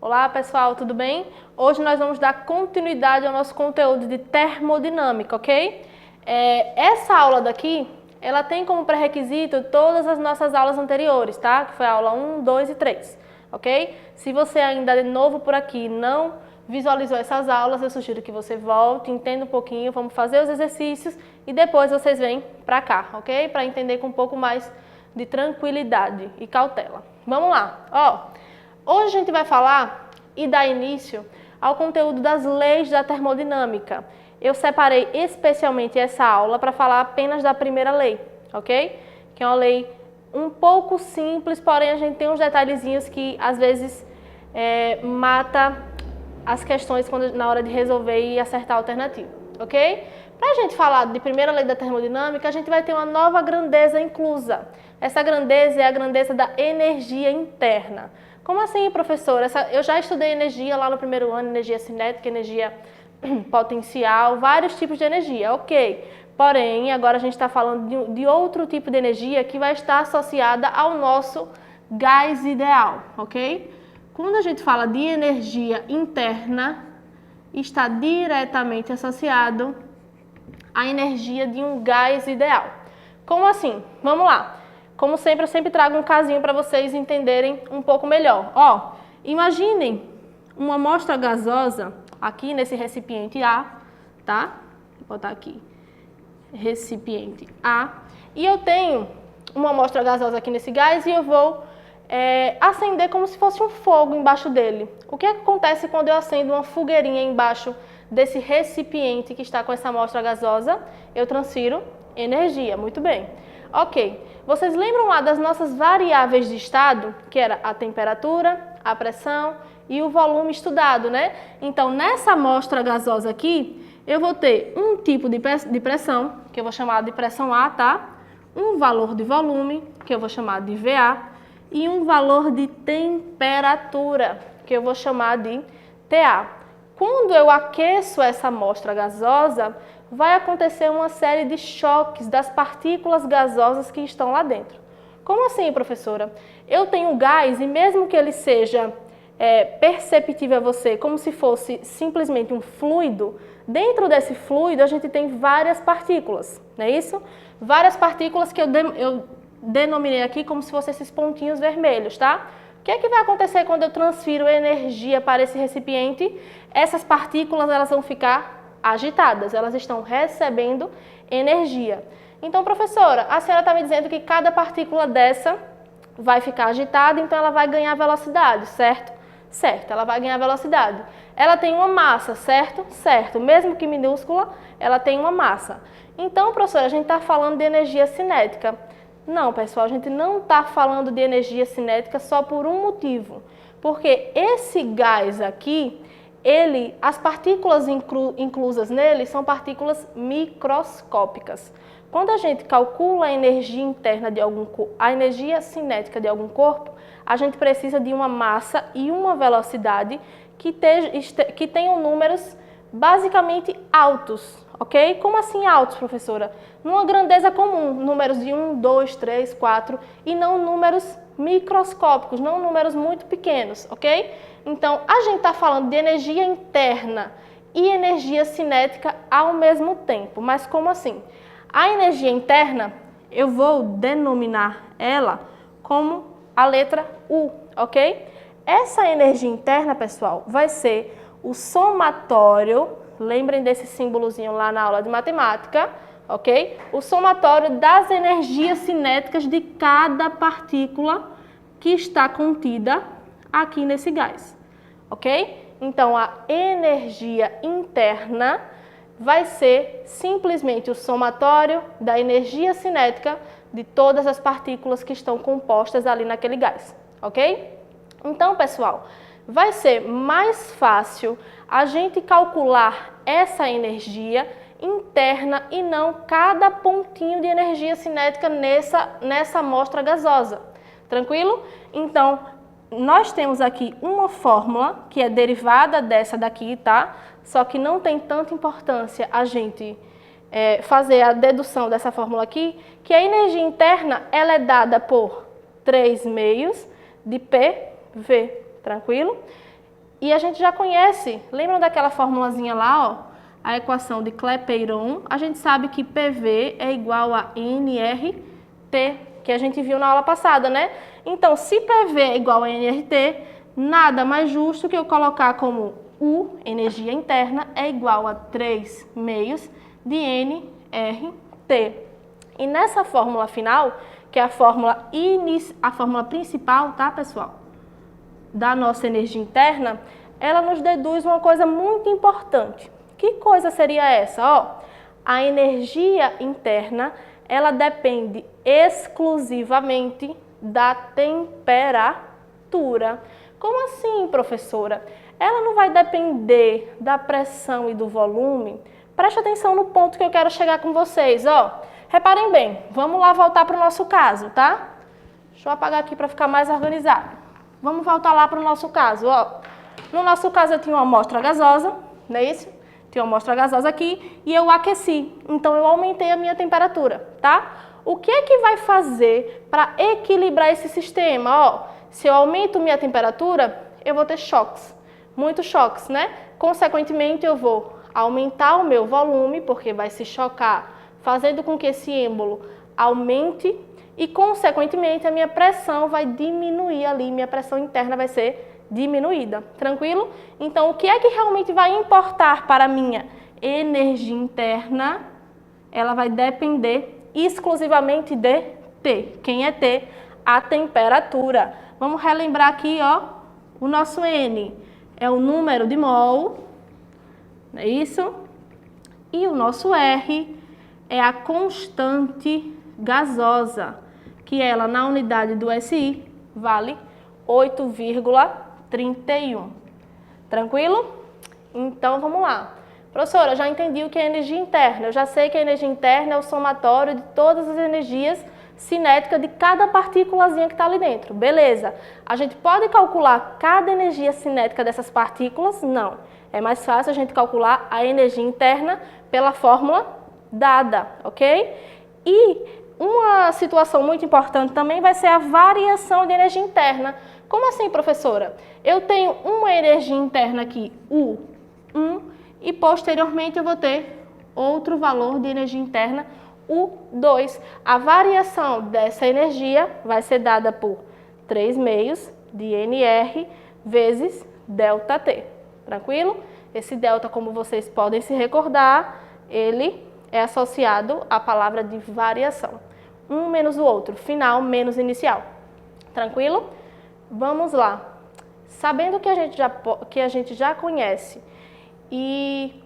Olá pessoal, tudo bem? Hoje nós vamos dar continuidade ao nosso conteúdo de termodinâmica, ok? Essa aula daqui, ela tem como pré-requisito todas as nossas aulas anteriores, tá? Que foi a aula 1, 2 e 3, ok? Se você ainda é novo por aqui e não visualizou essas aulas, eu sugiro que você volte, entenda um pouquinho, vamos fazer os exercícios e depois vocês vêm pra cá, ok? Para entender com um pouco mais de tranquilidade e cautela. Vamos lá, ó. Hoje a gente vai falar e dar início ao conteúdo das leis da termodinâmica. Eu separei especialmente essa aula para falar apenas da primeira lei, ok? Que é uma lei um pouco simples, porém a gente tem uns detalhezinhos que às vezes mata as questões na hora de resolver e acertar a alternativa, ok? Para a gente falar de primeira lei da termodinâmica, a gente vai ter uma nova grandeza inclusa. Essa grandeza é a grandeza da energia interna. Como assim, professora? Eu já estudei energia lá no primeiro ano, energia cinética, energia potencial, vários tipos de energia, ok. Porém, agora a gente está falando de outro tipo de energia que vai estar associada ao nosso gás ideal, ok? Quando a gente fala de energia interna, está diretamente associado à energia de um gás ideal. Como assim? Vamos lá. Como sempre, eu sempre trago um casinho para vocês entenderem um pouco melhor. Ó, imaginem uma amostra gasosa aqui nesse recipiente A, tá? Vou botar aqui, recipiente A. E eu tenho uma amostra gasosa aqui nesse gás e eu vou acender como se fosse um fogo embaixo dele. O que acontece quando eu acendo uma fogueirinha embaixo desse recipiente que está com essa amostra gasosa? Eu transfiro energia, muito bem. Ok, vocês lembram lá das nossas variáveis de estado, que era a temperatura, a pressão e o volume estudado, né? Então, nessa amostra gasosa aqui, eu vou ter um tipo de pressão, que eu vou chamar de pressão A, tá? Um valor de volume, que eu vou chamar de VA, e um valor de temperatura, que eu vou chamar de TA. Quando eu aqueço essa amostra gasosa, vai acontecer uma série de choques das partículas gasosas que estão lá dentro. Como assim, professora? Eu tenho gás e mesmo que ele seja perceptível a você como se fosse simplesmente um fluido, dentro desse fluido a gente tem várias partículas, não é isso? Várias partículas que eu denominei aqui como se fossem esses pontinhos vermelhos, tá? O que é que vai acontecer quando eu transfiro energia para esse recipiente? Essas partículas elas vão ficar agitadas, elas estão recebendo energia. Então, professora, a senhora está me dizendo que cada partícula dessa vai ficar agitada, então ela vai ganhar velocidade, certo? Certo, ela vai ganhar velocidade. Ela tem uma massa, certo? Certo, mesmo que minúscula, ela tem uma massa. Então, professora, a gente está falando de energia cinética. Não, pessoal, a gente não está falando de energia cinética só por um motivo. Porque esse gás aqui, as partículas inclusas nele são partículas microscópicas. Quando a gente calcula a energia interna a energia cinética de algum corpo, a gente precisa de uma massa e uma velocidade que tenham números basicamente altos, ok? Como assim altos, professora? Numa grandeza comum, números de 1, 2, 3, 4 e não números microscópicos, não números muito pequenos, ok? Então, a gente está falando de energia interna e energia cinética ao mesmo tempo. Mas como assim? A energia interna, eu vou denominar ela como a letra U, ok? Essa energia interna, pessoal, vai ser o somatório, lembrem desse símbolozinho lá na aula de matemática, ok? O somatório das energias cinéticas de cada partícula que está contida aqui nesse gás, ok? Então, a energia interna vai ser simplesmente o somatório da energia cinética de todas as partículas que estão compostas ali naquele gás, ok? Então, pessoal, vai ser mais fácil a gente calcular essa energia interna e não cada pontinho de energia cinética nessa amostra gasosa. Tranquilo? Então, nós temos aqui uma fórmula que é derivada dessa daqui, tá? só que não tem tanta importância a gente fazer a dedução dessa fórmula aqui, que a energia interna ela é dada por 3 meios de PV, tranquilo? E a gente já conhece, lembram daquela formulazinha lá, ó, a equação de Clapeyron? A gente sabe que PV é igual a nRT, que a gente viu na aula passada, né? Então, se PV é igual a nRT, nada mais justo que eu colocar como U, energia interna, é igual a 3 meios de nRT. E nessa fórmula final, que é a fórmula principal, tá, pessoal? Da nossa energia interna, ela nos deduz uma coisa muito importante. Que coisa seria essa? Ó, a energia interna, ela depende exclusivamente da temperatura. Como assim, professora? Ela não vai depender da pressão e do volume? Preste atenção no ponto que eu quero chegar com vocês, ó. Reparem bem, vamos lá voltar para o nosso caso, tá? Deixa eu apagar aqui para ficar mais organizado. Vamos voltar lá para o nosso caso, ó. No nosso caso eu tinha uma amostra gasosa, não é isso? Tinha uma amostra gasosa aqui e eu aqueci. Então eu aumentei a minha temperatura, tá? O que é que vai fazer para equilibrar esse sistema? Ó, se eu aumento minha temperatura, eu vou ter choques, muitos choques, né? Consequentemente, eu vou aumentar o meu volume, porque vai se chocar, fazendo com que esse êmbolo aumente e, consequentemente, a minha pressão vai diminuir ali, minha pressão interna vai ser diminuída, tranquilo? Então, o que é que realmente vai importar para a minha energia interna? Ela vai depender exclusivamente de T. Quem é T? A temperatura. Vamos relembrar aqui, ó, o nosso N é o número de mol, não é isso? E o nosso R é a constante gasosa, que ela na unidade do SI vale 8,31. Tranquilo? Então, vamos lá. Professora, eu já entendi o que é energia interna. Eu já sei que a energia interna é o somatório de todas as energias cinéticas de cada partículazinha que está ali dentro. Beleza. A gente pode calcular cada energia cinética dessas partículas? Não. É mais fácil a gente calcular a energia interna pela fórmula dada, ok? E uma situação muito importante também vai ser a variação de energia interna. Como assim, professora? Eu tenho uma energia interna aqui, U1, e posteriormente eu vou ter outro valor de energia interna, U2. A variação dessa energia vai ser dada por 3 meios de NR vezes ΔT. Tranquilo? Esse delta, como vocês podem se recordar, ele é associado à palavra de variação. Um menos o outro, final menos inicial. Tranquilo? Vamos lá. Sabendo que a gente já conhece e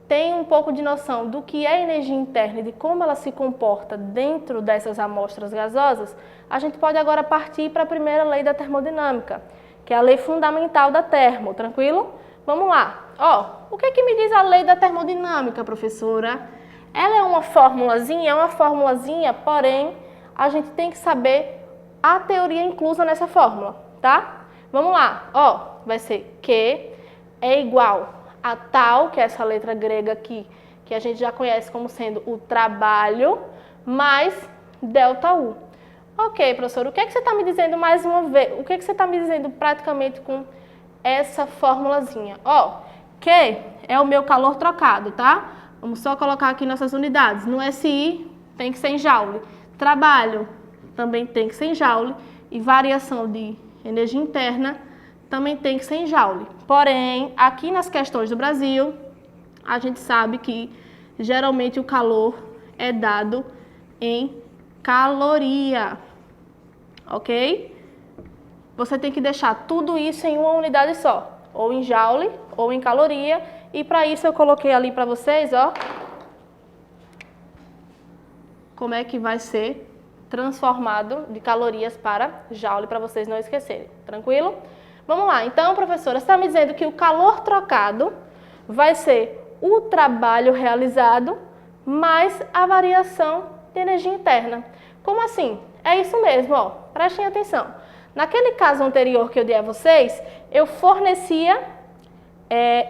tem um pouco de noção do que é energia interna e de como ela se comporta dentro dessas amostras gasosas, a gente pode agora partir para a primeira lei da termodinâmica, que é a lei fundamental da termo, tranquilo? Vamos lá. Ó, o que é que me diz a lei da termodinâmica, professora? Ela é uma formulazinha, porém, a gente tem que saber a teoria inclusa nessa fórmula, tá? Vamos lá. Ó, vai ser Q é igual a tal, que é essa letra grega aqui, que a gente já conhece como sendo o trabalho, mais ΔU. Ok, professor, o que é que você está me dizendo mais uma vez? O que é que você está me dizendo praticamente com essa formulazinha? Ó, Q é o meu calor trocado, tá? Vamos só colocar aqui nossas unidades. No SI tem que ser em joule. Trabalho também tem que ser em joule. E variação de energia interna também tem que ser em joule. Porém, aqui nas questões do Brasil, a gente sabe que geralmente o calor é dado em caloria, ok? Você tem que deixar tudo isso em uma unidade só, ou em joule ou em caloria, e para isso eu coloquei ali para vocês, ó, como é que vai ser transformado de calorias para joule, para vocês não esquecerem, tranquilo? Vamos lá, então, professora, você está me dizendo que o calor trocado vai ser o trabalho realizado mais a variação de energia interna. Como assim? É isso mesmo, ó, prestem atenção. Naquele caso anterior que eu dei a vocês, eu fornecia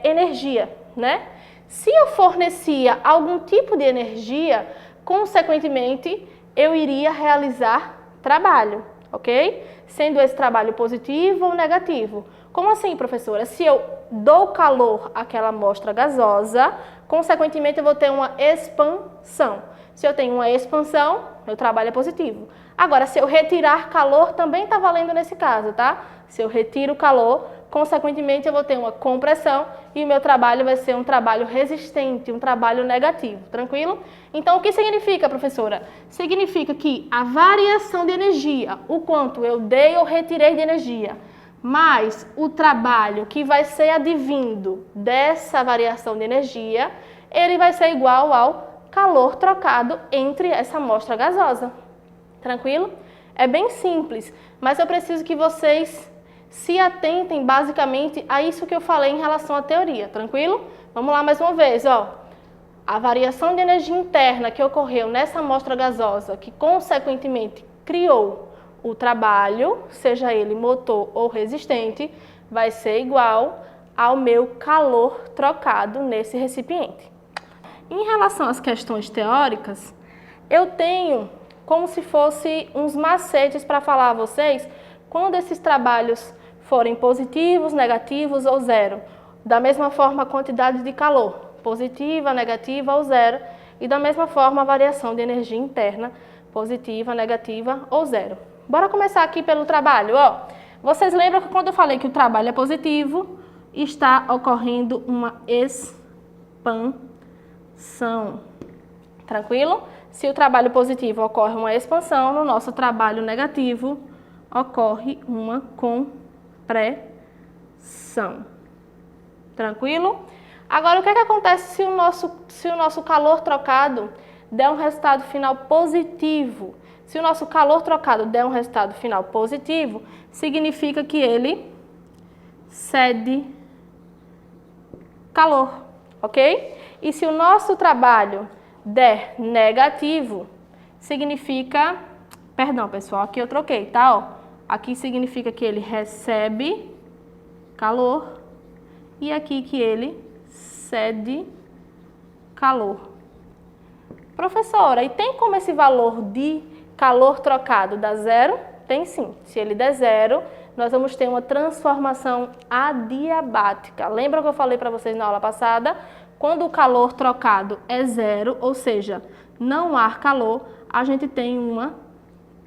energia, né? Se eu fornecia algum tipo de energia, consequentemente, eu iria realizar trabalho, ok? Sendo esse trabalho positivo ou negativo. Como assim, professora? Se eu dou calor àquela amostra gasosa, consequentemente eu vou ter uma expansão. Se eu tenho uma expansão, meu trabalho é positivo. Agora, se eu retirar calor, também está valendo nesse caso, tá? Se eu retiro calor, consequentemente eu vou ter uma compressão e o meu trabalho vai ser um trabalho resistente, um trabalho negativo, tranquilo? Então, o que significa, professora? Significa que a variação de energia, o quanto eu dei ou retirei de energia, mais o trabalho que vai ser advindo dessa variação de energia, ele vai ser igual ao calor trocado entre essa amostra gasosa. Tranquilo? É bem simples, mas eu preciso que vocês se atentem basicamente a isso que eu falei em relação à teoria, tranquilo? Vamos lá mais uma vez, ó. A variação de energia interna que ocorreu nessa amostra gasosa, que consequentemente criou o trabalho, seja ele motor ou resistente, vai ser igual ao meu calor trocado nesse recipiente. Em relação às questões teóricas, eu tenho como se fosse uns macetes para falar a vocês quando esses trabalhos forem positivos, negativos ou zero. Da mesma forma, a quantidade de calor, positiva, negativa ou zero. E da mesma forma, a variação de energia interna, positiva, negativa ou zero. Bora começar aqui pelo trabalho, ó. Vocês lembram que quando eu falei que o trabalho é positivo, está ocorrendo uma expansão. Tranquilo? Se o trabalho positivo ocorre uma expansão, no nosso trabalho negativo ocorre uma compressão. Tranquilo? Agora, o que acontece se o nosso calor trocado der um resultado final positivo? Se o nosso calor trocado der um resultado final positivo, significa que ele cede calor, ok? E se o nosso trabalho der negativo, significa... Perdão, pessoal, aqui eu troquei, tá? Ó, aqui significa que ele recebe calor e aqui que ele cede calor. Professora, e tem como esse valor de calor trocado dar zero? Tem sim. Se ele der zero, nós vamos ter uma transformação adiabática. Lembra que eu falei para vocês na aula passada? Quando o calor trocado é zero, ou seja, não há calor, a gente tem uma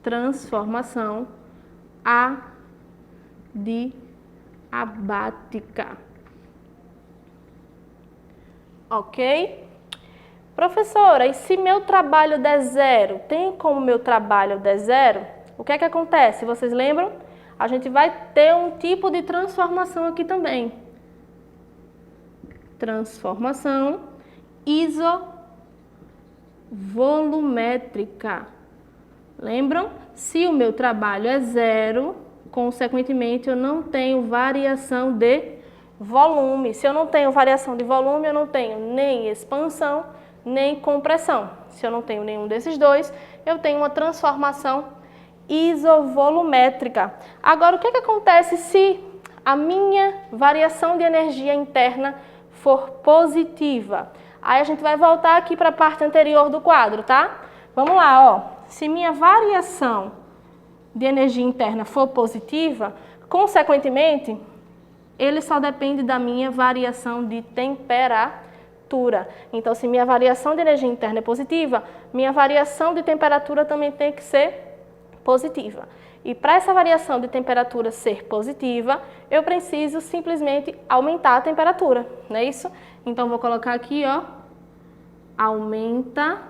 transformação adiabática. Ok? Professora, e se meu trabalho der zero? Tem como meu trabalho der zero? O que é que acontece? Vocês lembram? A gente vai ter um tipo de transformação aqui também. Transformação isovolumétrica. Lembram? Se o meu trabalho é zero, consequentemente eu não tenho variação de volume. Se eu não tenho variação de volume, eu não tenho nem expansão, nem compressão. Se eu não tenho nenhum desses dois, eu tenho uma transformação isovolumétrica. Agora, o que acontece se a minha variação de energia interna for positiva? Aí a gente vai voltar aqui para a parte anterior do quadro, tá? Vamos lá, ó. Se minha variação de energia interna for positiva, consequentemente, ele só depende da minha variação de temperatura. Então, se minha variação de energia interna é positiva, minha variação de temperatura também tem que ser positiva. E para essa variação de temperatura ser positiva, eu preciso simplesmente aumentar a temperatura, não é isso? Então, vou colocar aqui, ó, aumenta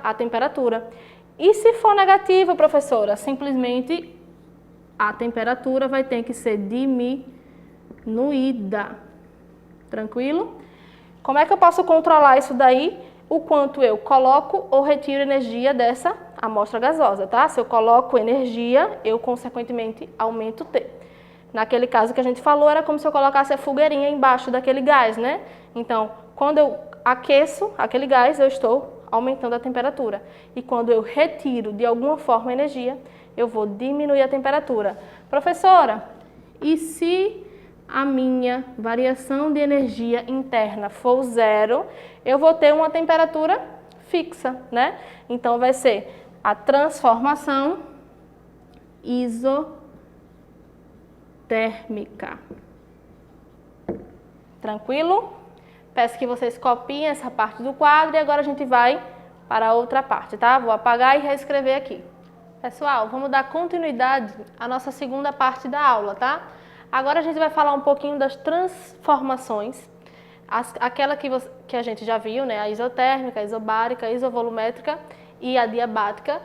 a temperatura. E se for negativo, professora, simplesmente a temperatura vai ter que ser diminuída. Tranquilo? Como é que eu posso controlar isso daí? O quanto eu coloco ou retiro energia dessa amostra gasosa, tá? Se eu coloco energia, eu consequentemente aumento T. Naquele caso que a gente falou, era como se eu colocasse a fogueirinha embaixo daquele gás, né? Então, quando eu aqueço aquele gás, eu estou aumentando a temperatura. E quando eu retiro de alguma forma a energia, eu vou diminuir a temperatura. Professora, e se a minha variação de energia interna for zero, eu vou ter uma temperatura fixa, né? Então, vai ser a transformação isotérmica. Tranquilo? Peço que vocês copiem essa parte do quadro e agora a gente vai para a outra parte, tá? Vou apagar e reescrever aqui. Pessoal, vamos dar continuidade à nossa segunda parte da aula, tá? Agora a gente vai falar um pouquinho das transformações, aquela que a gente já viu, né? A isotérmica, a isobárica, a isovolumétrica e a diabática,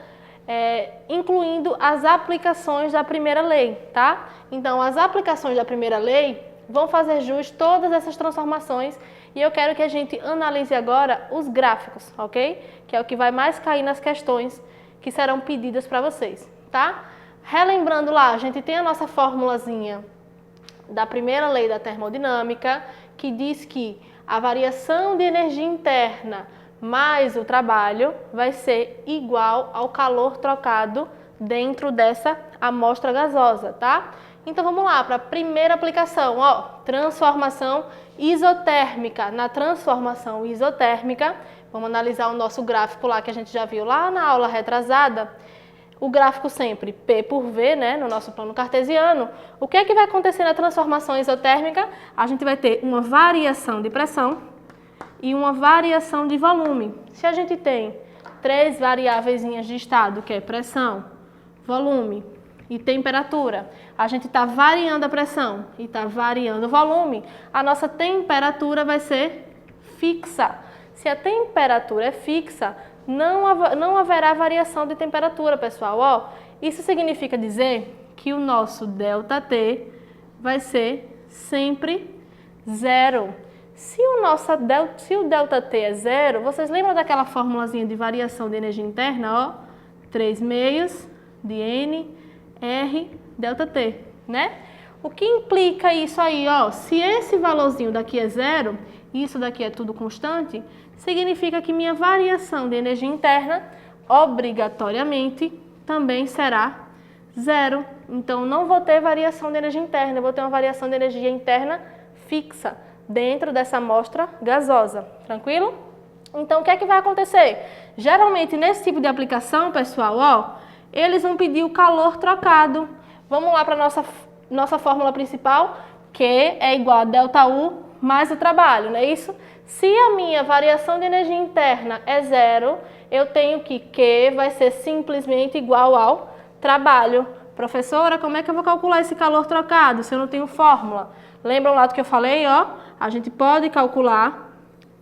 incluindo as aplicações da primeira lei, tá? Então, as aplicações da primeira lei vão fazer jus todas essas transformações e eu quero que a gente analise agora os gráficos, ok? Que é o que vai mais cair nas questões que serão pedidas para vocês, tá? Relembrando lá, a gente tem a nossa formulazinha da primeira lei da termodinâmica, que diz que a variação de energia interna mais o trabalho vai ser igual ao calor trocado dentro dessa amostra gasosa, tá? Então vamos lá para a primeira aplicação, ó, transformação isotérmica. Na transformação isotérmica, vamos analisar o nosso gráfico lá que a gente já viu lá na aula retrasada. O gráfico sempre P por V, né, no nosso plano cartesiano. O que é que vai acontecer na transformação isotérmica? A gente vai ter uma variação de pressão e uma variação de volume. Se a gente tem três variáveis de estado, que é pressão, volume e temperatura, a gente está variando a pressão e está variando o volume, a nossa temperatura vai ser fixa. Se a temperatura é fixa, não haverá variação de temperatura, pessoal. Ó, isso significa dizer que o nosso ΔT vai ser sempre zero. Se o ΔT é zero, vocês lembram daquela formulazinha de variação de energia interna? Ó, 3 meios de N, R, ΔT, né? O que implica isso aí? Ó, se esse valorzinho daqui é zero, isso daqui é tudo constante, significa que minha variação de energia interna, obrigatoriamente, também será zero. Então, não vou ter variação de energia interna, eu vou ter uma variação de energia interna fixa dentro dessa amostra gasosa. Tranquilo? Então, o que é que vai acontecer? Geralmente, nesse tipo de aplicação, pessoal, ó, eles vão pedir o calor trocado. Vamos lá para a nossa fórmula principal, Q é igual a ΔU mais o trabalho, não é isso? Se a minha variação de energia interna é zero, eu tenho que Q vai ser simplesmente igual ao trabalho. Professora, como é que eu vou calcular esse calor trocado se eu não tenho fórmula? Lembram lá do que eu falei, ó? A gente pode calcular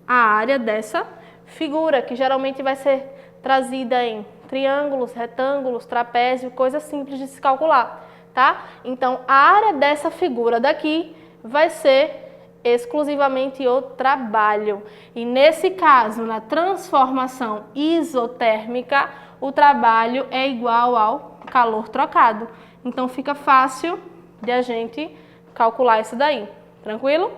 a área dessa figura, que geralmente vai ser trazida em triângulos, retângulos, trapézio, coisa simples de se calcular, tá? Então, a área dessa figura daqui vai ser exclusivamente o trabalho. E nesse caso, na transformação isotérmica, o trabalho é igual ao calor trocado. Então, fica fácil de a gente calcular isso daí. Tranquilo?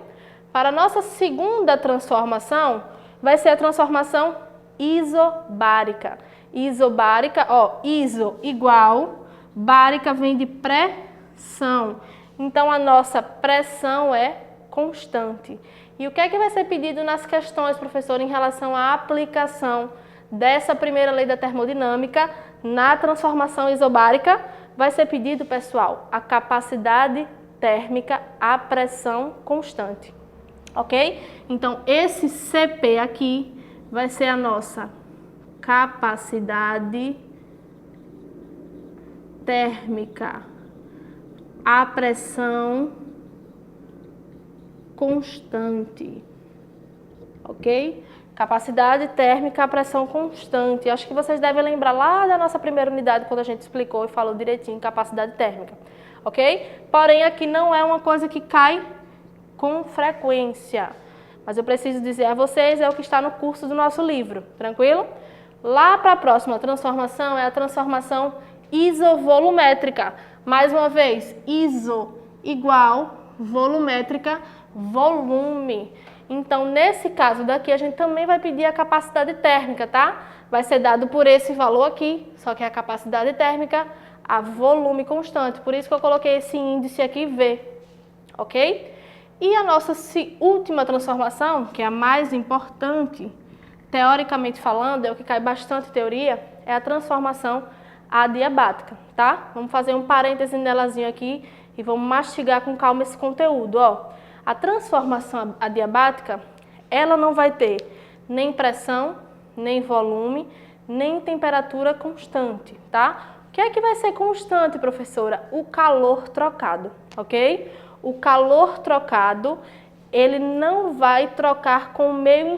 Para a nossa segunda transformação, vai ser a transformação isobárica. Isobárica, ó, iso igual, bárica vem de pressão. Então, a nossa pressão é constante. E o que é que vai ser pedido nas questões, professor, em relação à aplicação dessa primeira lei da termodinâmica na transformação isobárica? Vai ser pedido, pessoal, a capacidade térmica à pressão constante. Ok? Então, esse CP aqui vai ser a nossa capacidade térmica à pressão constante, ok? Capacidade térmica à pressão constante. Acho que vocês devem lembrar lá da nossa primeira unidade, quando a gente explicou e falou direitinho capacidade térmica, ok? Porém, aqui não é uma coisa que cai com frequência, mas eu preciso dizer a vocês, é o que está no curso do nosso livro, tranquilo? Lá para a próxima transformação é a transformação isovolumétrica. Mais uma vez, iso igual volumétrica, volume. Então, nesse caso daqui, a gente também vai pedir a capacidade térmica, tá? Vai ser dado por esse valor aqui, só que a capacidade térmica a volume constante. Por isso que eu coloquei esse índice aqui, V, ok? E a nossa última transformação, que é a mais importante, teoricamente falando, é o que cai bastante teoria, é a transformação adiabática, tá? Vamos fazer um parêntese nelazinho aqui e vamos mastigar com calma esse conteúdo, ó. A transformação adiabática, ela não vai ter nem pressão, nem volume, nem temperatura constante, tá? O que é que vai ser constante, professora? O calor trocado, ok? O calor trocado, ele não vai trocar com o meio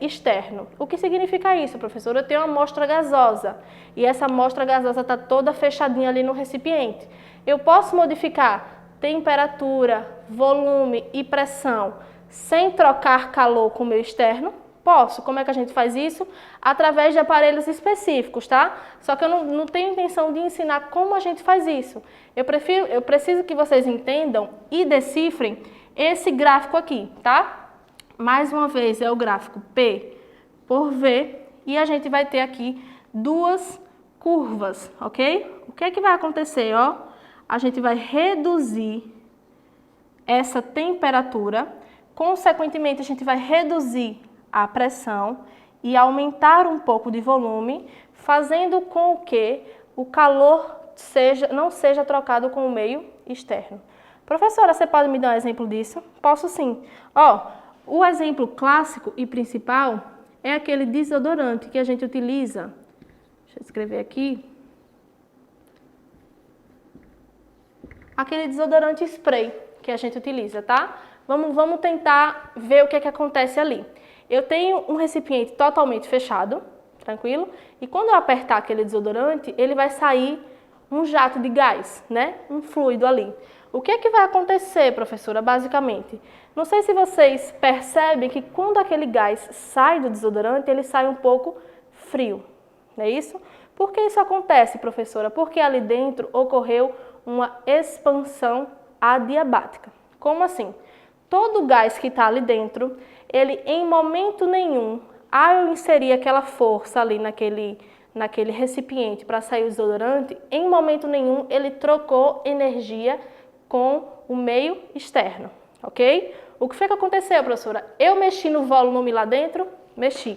externo. O que significa isso, professora? Eu tenho uma amostra gasosa e essa amostra gasosa está toda fechadinha ali no recipiente. Eu posso modificar temperatura, volume e pressão sem trocar calor com o meio externo? Posso. Como é que a gente faz isso? Através de aparelhos específicos, tá? Só que eu não tenho intenção de ensinar como a gente faz isso. Eu preciso que vocês entendam e decifrem esse gráfico aqui, tá? Mais uma vez, é o gráfico P por V e a gente vai ter aqui duas curvas, ok? O que é que vai acontecer, ó? A gente vai reduzir essa temperatura, consequentemente a gente vai reduzir a pressão e aumentar um pouco de volume, fazendo com que o calor não seja trocado com o meio externo. Professora, você pode me dar um exemplo disso? Posso sim. Ó, o exemplo clássico e principal é aquele desodorante que a gente utiliza. Deixa eu escrever aqui. Aquele desodorante spray que a gente utiliza, tá? Vamos tentar ver o que é que acontece ali. Eu tenho um recipiente totalmente fechado, tranquilo? E quando eu apertar aquele desodorante, ele vai sair um jato de gás, né? Um fluido ali. O que é que vai acontecer, professora, basicamente? Não sei se vocês percebem que quando aquele gás sai do desodorante, ele sai um pouco frio, não é isso? Por que isso acontece, professora? Porque ali dentro ocorreu uma expansão adiabática. Como assim? Todo o gás que está ali dentro, ele em momento nenhum, ao eu inserir aquela força ali naquele recipiente para sair o desodorante, em momento nenhum ele trocou energia com o meio externo, ok? O que foi que aconteceu, professora? Eu mexi no volume lá dentro? Mexi.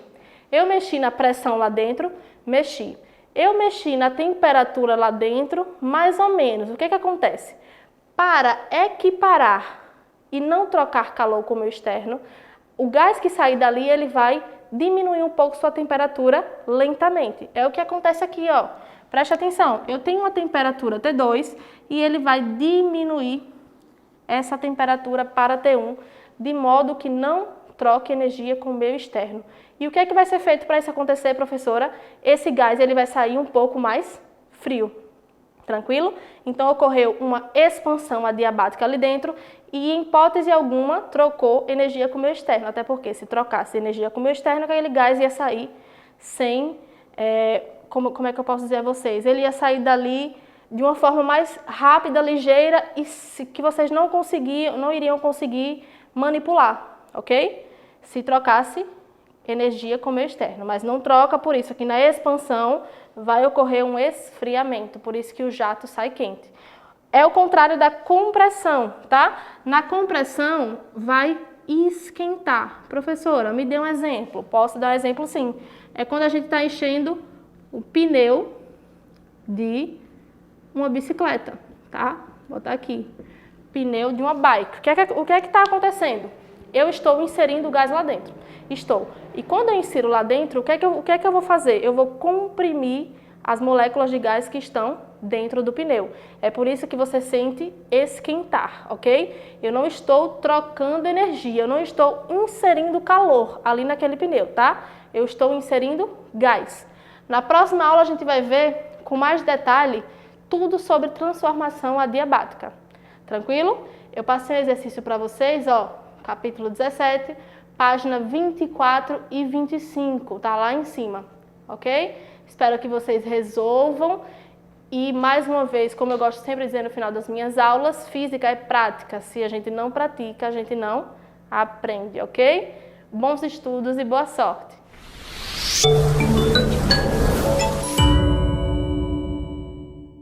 Eu mexi na pressão lá dentro? Mexi. Eu mexi na temperatura lá dentro? Mais ou menos. O que que acontece? Para equiparar e não trocar calor com o meio externo, o gás que sair dali, ele vai diminuir um pouco sua temperatura lentamente. É o que acontece aqui, ó. Preste atenção, eu tenho uma temperatura T2 e ele vai diminuir essa temperatura para T1, de modo que não troque energia com o meio externo. E o que é que vai ser feito para isso acontecer, professora? Esse gás, ele vai sair um pouco mais frio. Tranquilo? Então, ocorreu uma expansão adiabática ali dentro e, em hipótese alguma, trocou energia com o meio externo. Até porque, se trocasse energia com o meio externo, aquele gás ia sair sem... como é que eu posso dizer a vocês? Ele ia sair dali de uma forma mais rápida, ligeira e que vocês não iriam conseguir manipular, ok? Se trocasse energia com o meio externo, mas não troca, por isso que na expansão vai ocorrer um esfriamento, por isso que o jato sai quente. É o contrário da compressão, tá? Na compressão vai esquentar. Professora, me dê um exemplo. Posso dar um exemplo sim. É quando a gente está enchendo o pneu de uma bicicleta, tá? Vou botar aqui. Pneu de uma bike. O que é que está acontecendo? Eu estou inserindo o gás lá dentro. Estou. E quando eu insiro lá dentro, o que é que eu vou fazer? Eu vou comprimir as moléculas de gás que estão dentro do pneu. É por isso que você sente esquentar, ok? Eu não estou trocando energia, eu não estou inserindo calor ali naquele pneu, tá? Eu estou inserindo gás. Na próxima aula a gente vai ver com mais detalhe tudo sobre transformação adiabática. Tranquilo? Eu passei um exercício para vocês, ó, capítulo 17, página 24 e 25, tá lá em cima, ok? Espero que vocês resolvam e, mais uma vez, como eu gosto sempre de dizer no final das minhas aulas, física é prática. Se a gente não pratica, a gente não aprende, ok? Bons estudos e boa sorte!